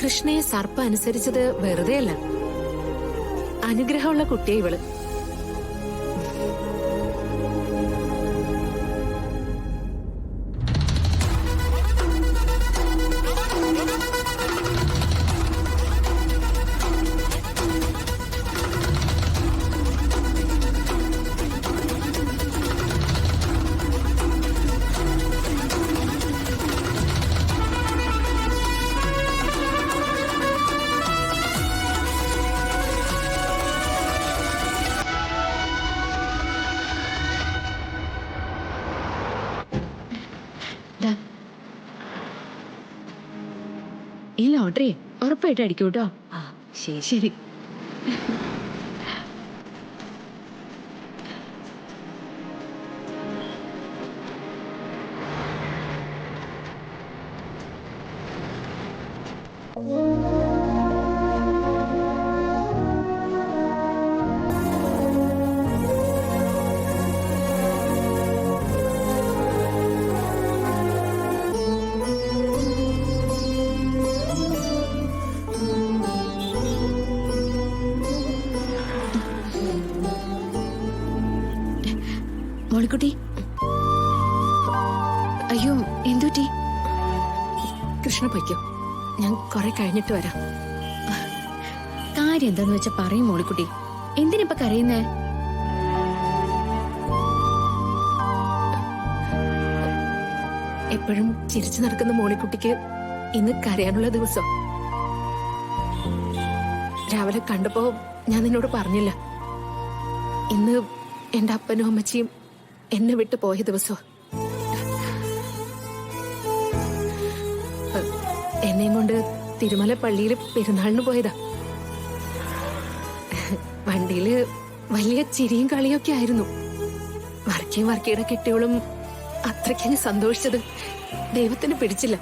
കൃഷ്ണയെ സർപ്പ അനുസരിച്ചത് വെറുതെയല്ല. അനുഗ്രഹമുള്ള കുട്ടിയെ ഇവള്. ഈ ലോട്ടറി ഉറപ്പായിട്ട് അടിക്കൂ കേട്ടോ. ശരി ശരി. മോളിക്കുട്ടി, അയ്യോ എന്തുറ്റി? കൃഷ്ണ പൊയ്ക്കോ, ഞാൻ കുറെ കഴിഞ്ഞിട്ട് വരാം. കാര്യം എന്താന്ന് വെച്ചാ പറയും മോളിക്കുട്ടി. എന്തിനിപ്പ കരയുന്നേ? എപ്പോഴും ചിരിച്ചു നടക്കുന്ന മോളിക്കുട്ടിക്ക് ഇന്ന് കരയാനുള്ള ദിവസം. രാവിലെ കണ്ടപ്പോ ഞാൻ നിന്നോട് പറഞ്ഞില്ല, ഇന്ന് എന്റെ അപ്പനും അമ്മച്ചിയും എന്നെ വിട്ടു പോയ ദിവസം. എന്നെയും കൊണ്ട് തിരുമല പള്ളിയിൽ പെരുന്നാളിന് പോയതാ. വണ്ടിയില് വലിയ ചിരിയും കളിയൊക്കെ ആയിരുന്നു. വർക്കിയുടെ കെട്ടിയോളും അത്രയ്ക്കങ്ങ് സന്തോഷിച്ചത് ദൈവത്തിന് പിടിച്ചില്ല.